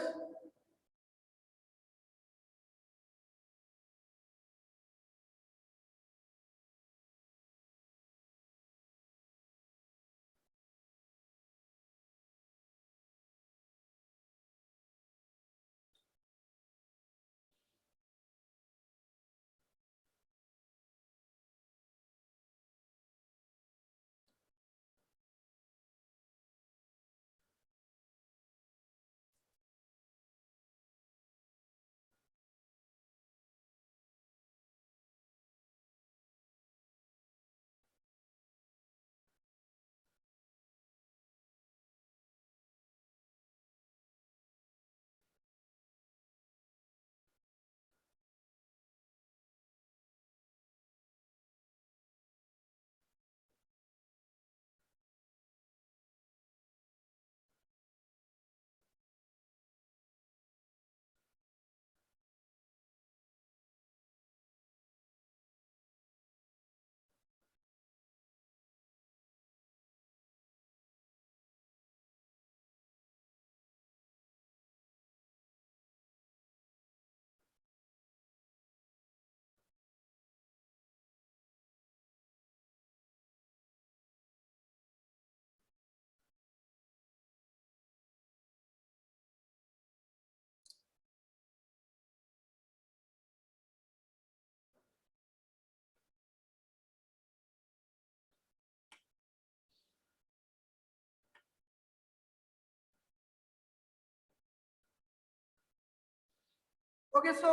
Speaker 1: Okay, so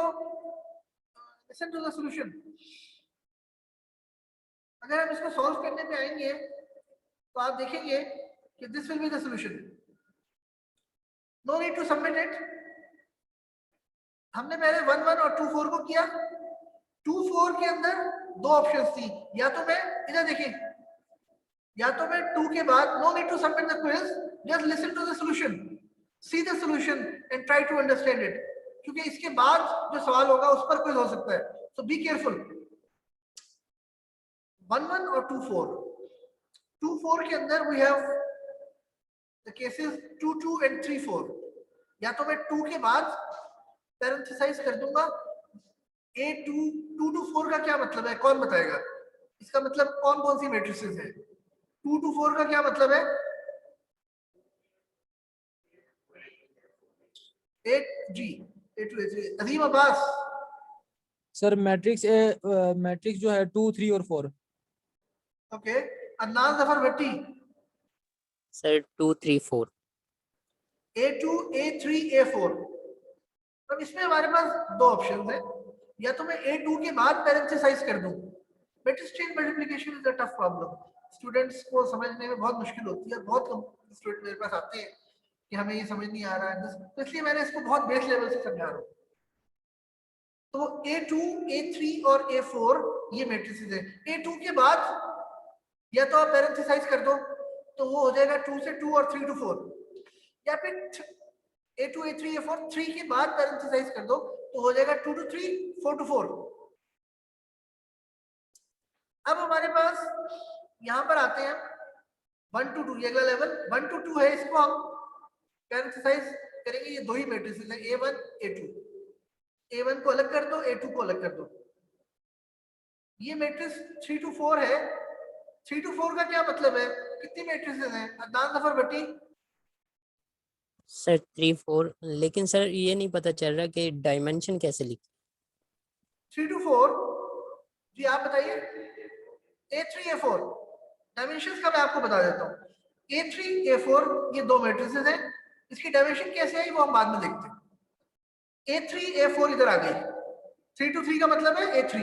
Speaker 1: listen to the solution. अगर हम इसको सॉल्व करने पे आएंगे तो आप देखेंगे कि this will be the solution. No need to submit it. हमने पहले 1 1 और 2 4 को किया. 2 4 के अंदर दो ऑप्शंस थी. या तो मैं इधर देखिए, या तो मैं 2 के बाद no need to submit the quiz, just listen to the solution, see the solution and try to understand it. क्योंकि इसके बाद जो सवाल होगा उस पर क्विज हो सकता है. सो बी केयरफुल. 1 1 और 2 4. 2 4 के अंदर we have the cases 2 2 and 3 4. या तो मैं 2 के बाद पैरेंथेसाइज कर दूंगा. A 2 2 to 4 का क्या मतलब है, कौन बताएगा? इसका मतलब कौन कौन सी मैट्रिसेस है? 2 to 4 का क्या मतलब है? 8G. A2 A3 अजीम अब्बास
Speaker 4: सर मैट्रिक्स जो है 2 3 और 4।
Speaker 1: ओके अदनान जफर भट्टी
Speaker 3: सर 2 3 4।
Speaker 1: A2 A3 A4। अब इसमें हमारे पास दो ऑप्शन है, या तो मैं A2 के बाद पैरेंथेसाइज कर दूं। Matrix chain multiplication is a tough problem, students को समझने में बहुत मुश्किल होती है। बहुत कम स्टूडेंट मेरे पास आते हैं कि हमें ये समझ नहीं आ रहा है, तो इसलिए मैंने इसको बहुत बेस लेवल से समझा रहा हूँ। तो A2 A3 और A4 ये मैट्रिसेस है। A2 के बाद या तो आप पैरेंथेसाइज कर दो तो वो हो जाएगा 2 से 2 और 3 to 4, या फिर A2 A3 A4 3 के बाद पैरेंथेसाइज कर दो तो हो जाएगा 2 to 3 4 to 4। अब हमारे पास यहां पर आते हैं 1 to 2, ये अगला लेवल 1 to 2 है, इसको हम पैरेंथेसाइज करेंगे। ये दो ही मैट्रिसेस हैं A1 A2। A1 को अलग कर दो, A2 को अलग कर दो। ये मैट्रिक्स 3 to 4 है। 3 to 4 का क्या मतलब है, कितनी मैट्रिसेस हैं अदनान जफर भट्टी?
Speaker 3: सर 3 4, लेकिन सर ये नहीं पता चल रहा कि डायमेंशन कैसे लिखी।
Speaker 1: 3 to 4 जी आप बताइए। A3 A4 डायमेंशंस का मैं आपको बता देता हूँ। A3 A4 ये दो मैट्रिसेस हैं, इसकी डायमेंशन कैसे आई वो हम बाद में देखते हैं। A3 A4 इधर आ गई, 3 to 3 का मतलब है A3,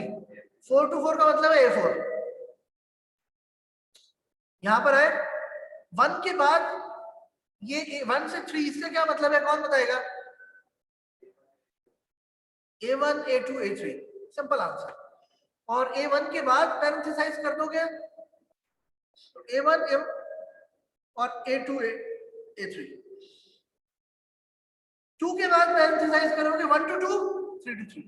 Speaker 1: 4 to 4 का मतलब है A4। यहां पर आए 1 के बाद ये 1 से 3, इसका क्या मतलब है कौन बताएगा? A1 A2 A3 simple answer. और A1 के बाद पैरेंथेसाइज कर दोगे A1 और A2 A3। 2 के बाद पैरेंथेसाइज करोगे 1 to 2 3 to 3।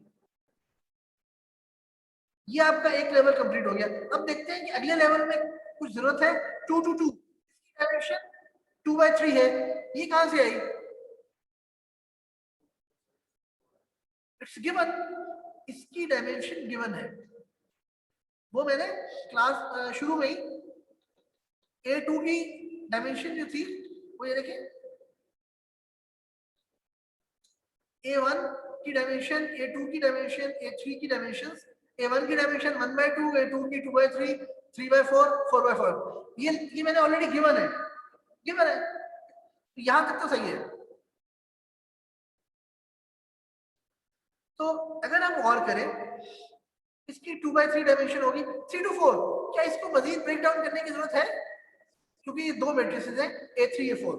Speaker 1: ये आपका एक लेवल कंप्लीट हो गया। अब देखते हैं कि अगले लेवल में कुछ जरूरत है 2 to 2, इसकी डायमेंशन 2/3 है, ये कहां से आई? इट्स गिवन, इसकी डायमेंशन गिवन है। वो मैंने क्लास शुरू में ही A2 की डायमेंशन जो थी वो ये देखिए, A1 की डायमेंशन, A2 की डायमेंशन, A3 की डायमेंशन, A1 की डायमेंशन 1/2, A2 की 2/3, 3/4, 4/4। ये मैंने ऑलरेडी गिवन है, गिवन है, तो यहां तक तो सही है। तो अगर हम गौर करें, इसकी 2/3 डायमेंशन होगी 3 to 4। क्या इसको मजीद ब्रेक डाउन करने की जरूरत है? क्योंकि ये दो मैट्रिसेस हैं A3 A4,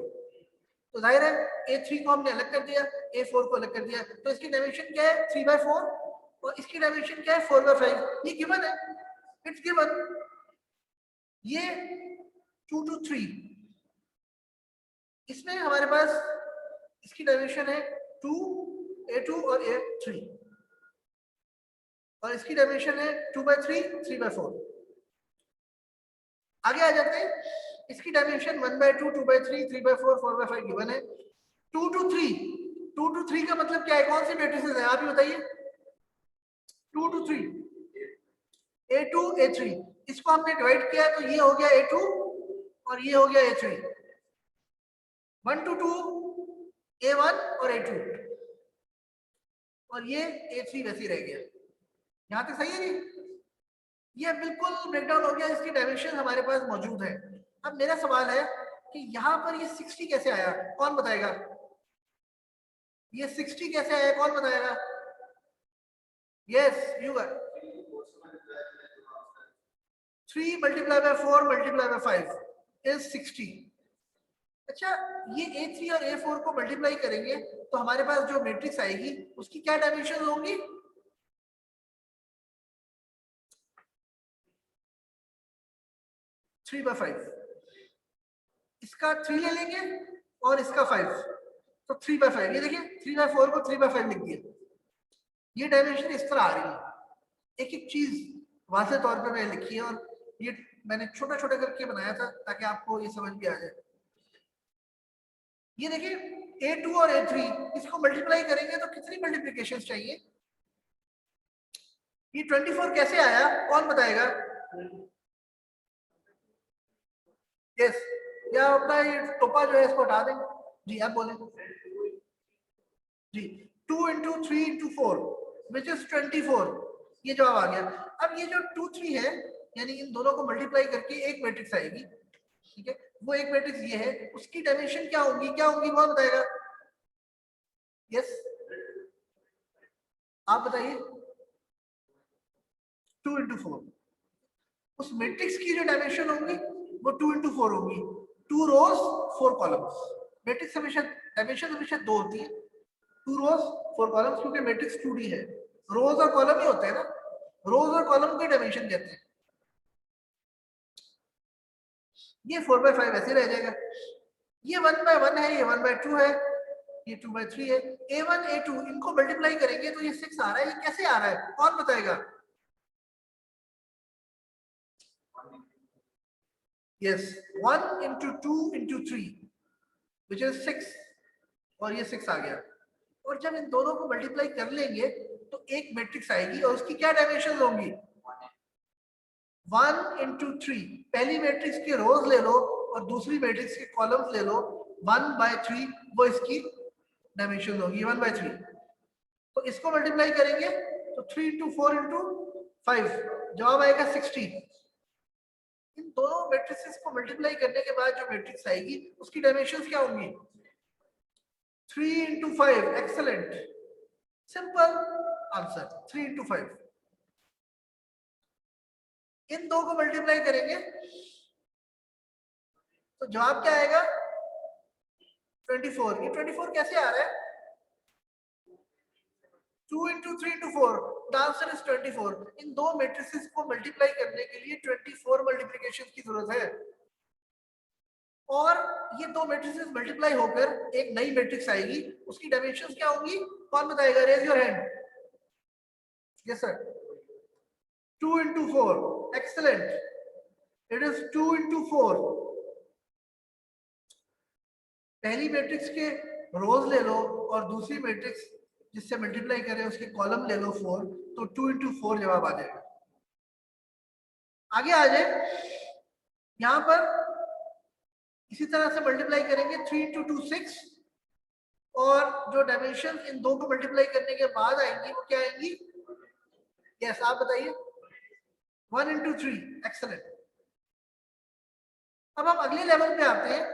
Speaker 1: तो जाहिर है A3 को हमने अलग कर दिया, A4 को अलग कर दिया, तो इसकी डायमेंशन क्या है 3/4 और इसकी डायमेंशन क्या है 4/5। ये गिवन है, इट्स गिवन। ये 2 to 3, इसमें हमारे पास इसकी डायमेंशन है 2 A2 और A3 और इसकी डायमेंशन है 2/3 3/4। आगे आ जाते हैं, इसकी डायमेंशन 1/2 2/3 3/4 4/5 गिवन है। 2 to 3 का मतलब क्या है, कौन सी मैट्रिसेस है आप ही बताइए? 2 to 3 A2 A3, इसको हमने डिवाइड किया तो ये हो गया A2 और ये हो गया A3। 1 to 2 A1 और A2 और ये A3 वैसे ही रह गया। यहां तक सही है जी? ये बिल्कुल ब्रेकडाउन हो गया, इसकी डायमेंशन हमारे पास मौजूद है। अब मेरा सवाल है कि यहाँ पर ये 60 कैसे आया, कौन बताएगा? ये 60 कैसे आया, कौन बताएगा? Yes you guys. 3 × 4 × 5 is 60। अच्छा, ये A3 और A4 को मल्टीप्लाई करेंगे तो हमारे पास जो मैट्रिक्स आएगी उसकी क्या डायमेंशन होंगी? Three by 5। इसका 3 ले लेंगे और इसका 5, तो 3/5। ये देखिए 3/4 को 3/5 लिख दिया। ये डायमेंशन इस तरह आ रही है। एक एक चीज वाज़ेह तौर पे मैंने लिखी है और ये मैंने छोटा छोटा करके बनाया था ताकि आपको ये समझ भी आ जाए। ये देखिए A2 और A3, इसको मल्टीप्लाई करेंगे तो कितनी मल्टीप्लिकेशन चाहिए? ये 24 कैसे आया, कौन बताएगा? यस, या अपना ये टोपा जो है इसको हटा देंगे। जी आप बोले जी। 2 into 3 into 4 which is 24, ये जवाब आ गया। अब ये जो 2 3 है यानी इन दोनों को मल्टीप्लाई करके एक मैट्रिक्स आएगी, ठीक है, वो एक मैट्रिक्स ये है, उसकी डायमेंशन क्या होगी कौन बताएगा? यस आप बताइए। 2 into 4 उस मैट्रिक्स की जो डायमेंशन होंगी वो 2 into 4 होगी, 2 रोज 4 कॉलम्स। मैट्रिक्स हमेशा डायमेंशन हमेशा 2 होती है, 2 रोज 4 कॉलम्स, क्योंकि मैट्रिक्स 2D है, रोज और कॉलम ही होते हैं ना, रोज और कॉलम को डायमेंशन कहते हैं। ये 4/5 ऐसे रह जाएगा, ये 1/1 है, ये 1/2 है, ये 2/3 है। A1 A2 इनको मल्टीप्लाई करेंगे तो ये 6 आ रहा है, ये कैसे आ रहा है कौन बताएगा? Yes 1 into 2 into 3 which is 6 और ये 6 आ गया। और जब इन दोनों को मल्टीप्लाई कर लेंगे तो एक मैट्रिक्स आएगी और उसकी क्या डायमेंशन होंगी? 1 into 3, पहली मैट्रिक्स के रोज ले लो और दूसरी मैट्रिक्स के कॉलम्स ले लो, 1/3 वो इसकी डायमेंशन होगी 1/3। तो इसको मल्टीप्लाई करेंगे तो 3 into 4 into 5 जवाब आएगा 60। इन दोनों मैट्रिसेस को मल्टीप्लाई करने के बाद जो मैट्रिक्स आएगी उसकी डायमेंशंस क्या होंगी? 3 into 5, excellent, simple answer 3 into 5। इन दो को मल्टीप्लाई करेंगे तो जवाब क्या आएगा? 24। ये 24 कैसे आ रहा है? 2 into 3 into 4, the answer is 24। इन दो मैट्रिसेस को मल्टीप्लाई करने के लिए 24 मल्टीप्लिकेशन की जरूरत है और ये दो मैट्रिसेस मल्टीप्लाई होकर एक नई मैट्रिक्स आएगी, उसकी डायमेंशंस क्या होंगी कौन बताएगा? Raise your hand. Yes sir 2 into 4, excellent, it is 2 into 4। पहली मैट्रिक्स के रोज ले लो और दूसरी मैट्रिक्स जिससे मल्टीप्लाई करें उसके कॉलम ले लो 4, तो 2 into 4 जवाब आ जाएगा। आगे आ जाए, यहां पर इसी तरह से मल्टीप्लाई करेंगे 3 into 2 6 और जो डायमेंशन इन दो को मल्टीप्लाई करने के बाद आएंगी वो क्या आएंगी? यस आप बताइए। 1 into 3, एक्सेलेंट। अब हम अगले लेवल पे आते हैं,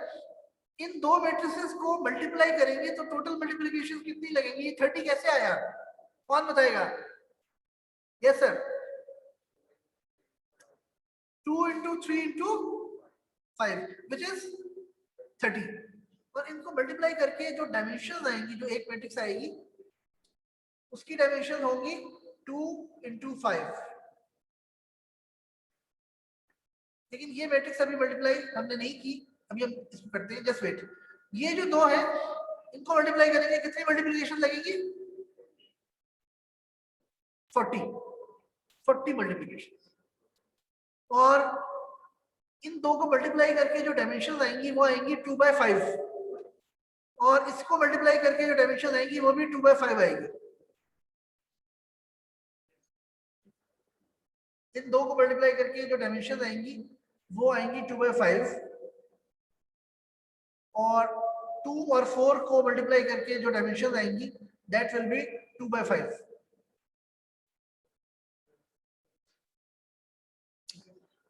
Speaker 1: इन दो मैट्रिसेस को मल्टीप्लाई करेंगे तो टोटल मल्टीप्लिकेशन कितनी लगेंगी? 30 कैसे आया कौन बताएगा? Yes sir 2 into 3 into 5 which is 30। और इनको मल्टीप्लाई करके जो डायमेंशन आएंगी, जो एक मैट्रिक्स आएगी उसकी डायमेंशन होंगी 2 into 5। लेकिन ये मैट्रिक्स अभी मल्टीप्लाई हमने नहीं की, अभी हम इसको करते हैं, जस्ट वेट। ये जो दो है इनको मल्टीप्लाई करेंगे, कितनी मल्टीप्लिकेशन लगेगी? 40 मल्टीप्लिकेशन। और इन दो को मल्टीप्लाई करके जो डायमेंशन आएंगी वो आएंगी 2/5 और इसको मल्टीप्लाई करके जो डायमेंशन आएंगी वो भी 2/5 आएगी। इन दो को मल्टीप्लाई करके जो डायमेंशन आएंगी वो आएंगी 2/5 और 2 और 4 को मल्टीप्लाई करके जो डायमेंशन आएंगी that will be 2/5।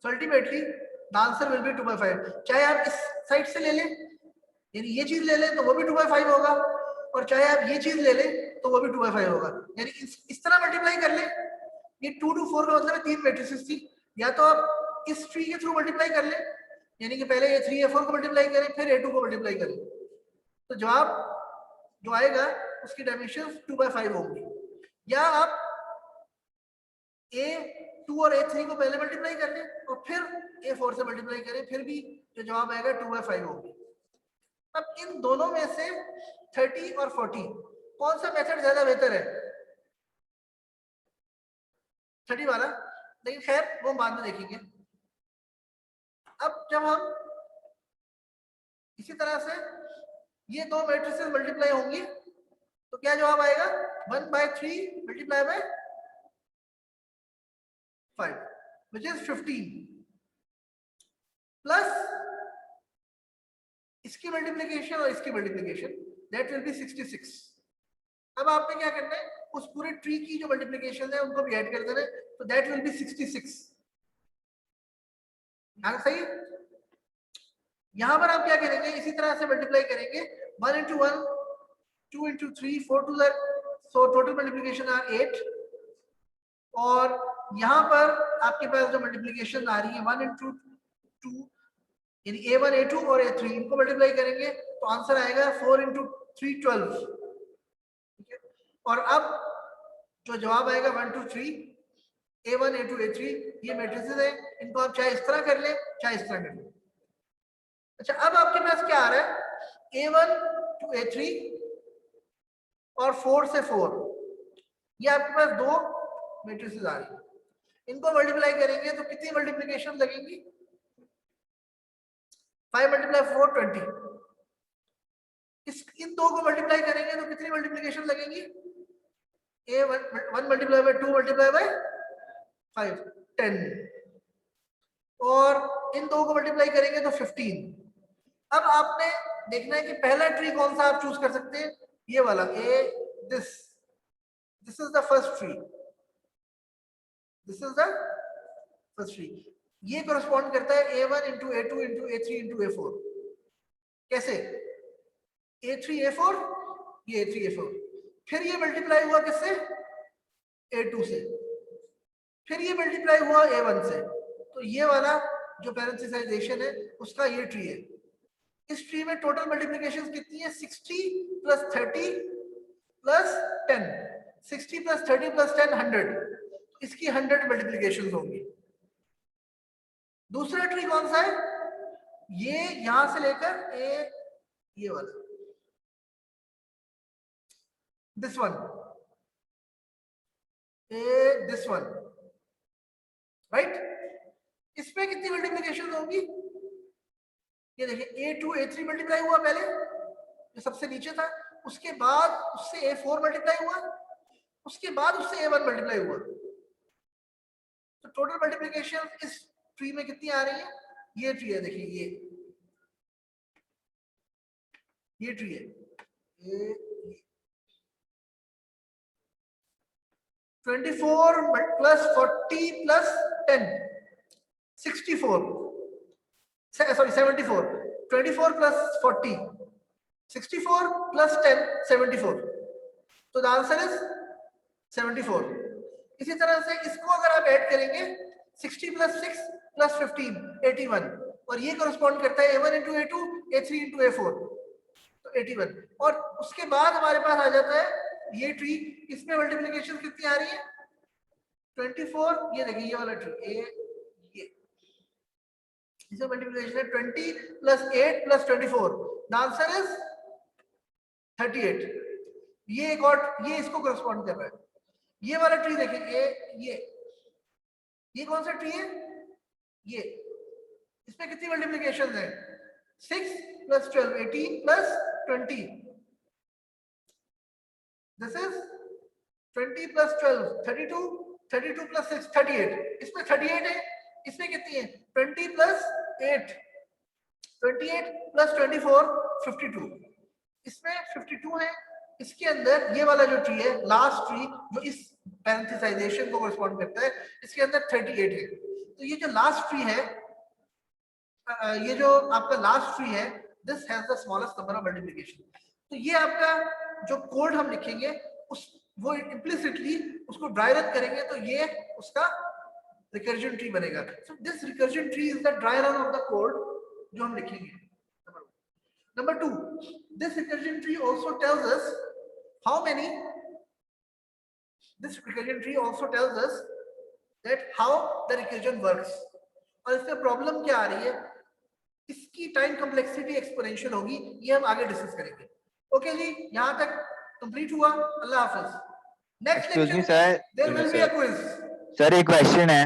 Speaker 1: So ultimately the answer will be 2/5। चाहे आप इस साइड से ले लें यानी ये चीज ले लें तो वो भी 2/5 होगा और चाहे आप ये चीज ले लें तो वो भी 2/5 होगा। यानी इस तरह मल्टीप्लाई कर लें। ये 2 to 4 का मतलब है 3 मैट्रिसेस थी, या तो आप इस ट्री के थ्रू मल्टीप्लाई कर लें यानी कि पहले ये 3 A4 को मल्टीप्लाई करें फिर A2 को मल्टीप्लाई करें, तो जवाब जो आएगा उसकी डायमेंशन 2/5 होगी। या आप A2 और A3 को पहले मल्टीप्लाई कर लें और फिर A4 से मल्टीप्लाई करें, फिर भी जो जवाब आएगा 2/5 होगी। अब इन दोनों में से 30 और 40 कौन सा मेथड ज्यादा बेहतर है? 30 वाला, लेकिन खैर वो बाद में देखेंगे। अब जब हम इसी तरह से ये दो मैट्रिसेस मल्टीप्लाई होंगी तो क्या जवाब आएगा? 1/3 multiply by 5 which is 15 plus इसकी मल्टीप्लिकेशन और इसकी मल्टीप्लिकेशन दैट विल बी 66। अब आपने क्या करना है, उस पूरे ट्री की जो मल्टीप्लिकेशन है उनको भी ऐड कर देना है, तो दैट विल बी 66। सही है? यहां पर आप क्या करेंगे, इसी तरह से मल्टीप्लाई करेंगे 1 into 1, 2 into 3, 4 to the, so total multiplication are 8। और यहां पर आपके पास जो मल्टीप्लिकेशन आ रही है 1 into 2, यानी a1 a2 और a3 इनको मल्टीप्लाई करेंगे तो आंसर आएगा 4 into 3 12। ठीक है, और अब जो जवाब आएगा 1 2 3 a1 a2 a3, ये मैट्रिसेस है, इनको आप चाहे इस तरह कर लें चाहे इस तरह कर लें। अच्छा, अब आपके पास क्या आ रहा है, a1 to a3 और 4 से 4, ये आपके पास दो मैट्रिसेस आ रही है, इनको मल्टीप्लाई करेंगे तो कितनी मल्टीप्लिकेशन लगेंगी, 5 × 4 20। इन दो को मल्टीप्लाई करेंगे तो कितनी मल्टीप्लिकेशन लगेगी, a1 × 2 × 5 10, और इन दो को मल्टीप्लाई करेंगे तो 15। अब आपने देखना है कि पहला ट्री कौन सा आप चूज कर सकते हैं, ये वाला this is the first tree, this is the first tree. ये करस्पॉन्ड करता है a1 into a2 into a3 into a4। कैसे, a3 a4, ये a3 a4, फिर ये मल्टीप्लाई हुआ किससे, a2 से, फिर ये मल्टीप्लाई हुआ a1 से, तो ये वाला जो पैरेंथेसाइजेशन है उसका ये ट्री है। इस ट्री में टोटल मल्टीप्लिकेशन कितनी है, 60 + 30 + 10, 60 + 30 + 10 100, इसकी 100 मल्टीप्लिकेशन होंगी। दूसरा ट्री कौन सा है, ये यहां से लेकर ये वाला, this one, this one, right. इसमें कितनी मल्टीप्लिकेशन होगी, ये देखिए a2 a3 मल्टीप्लाई हुआ पहले, जो सबसे नीचे था, उसके बाद उससे a4 मल्टीप्लाई हुआ, उसके बाद उससे a1 मल्टीप्लाई हुआ, तो टोटल मल्टीप्लिकेशन इस ट्री में कितनी आ रही है, ये ट्री है, देखिए ये ट्री है, ये 24 + 40 + 10 64, sorry 74, 24 + 40 64 + 10 74, तो द आंसर इज 74। इसी तरह से इसको अगर आप ऐड करेंगे 60 + 6 + 15 81, और ये करस्पॉन्ड करता है a1 into a2 a3 into a4, तो 81। और उसके बाद हमारे पास आ जाता है ये ट्री, इसमें मल्टीप्लिकेशन कितनी आ रही है, 24, ये देखिए ये वाला ट्री, ये इसमें मल्टीप्लिकेशन है 20 + 8 + 24, द आंसर इज 38। ये एक और, ये इसको करस्पॉन्ड कर रहा है। ये वाला ट्री देखिए, ये कौन सा ट्री है, ये, इसमें कितनी मल्टीप्लिकेशन है, 6 + 12 18 + 20, दिस इज 20 + 12 32, 32 + 6 38, इसमें 38 है, इसमें कितनी है 20 + 8 28 + 24 52, इसमें 52 है। इसके अंदर ये वाला जो ट्री है, लास्ट ट्री जो इस पैरेंथेसाइजेशन को कॉरेस्पॉन्ड करता है, इसके अंदर 38 है। तो ये जो लास्ट ट्री है, ये जो आपका लास्ट ट्री है, this has the smallest number of multiplication. तो ये आपका जो कोड हम लिखेंगे उस वो इम्प्लिसिटली उसको ड्राई रन करेंगे तो ये उसका रिकर्जन ट्री बनेगा। So this recursion tree is the dry run of the code जो हम लिखेंगे। Number 2, this recursion tree also tells us how many, this recursion tree also tells us that how the recursion works। और इसमें problem क्या आ रही है, इसकी time complexity exponential होगी, ये हम आगे डिस्कस करेंगे। ओके जी, यहाँ तक कंप्लीट हुआ। अल्लाह हाफिज। Next
Speaker 5: Excuse me,
Speaker 1: lecture
Speaker 5: sir.
Speaker 1: There will be a quiz.
Speaker 5: Sir एक क्वेश्चन है,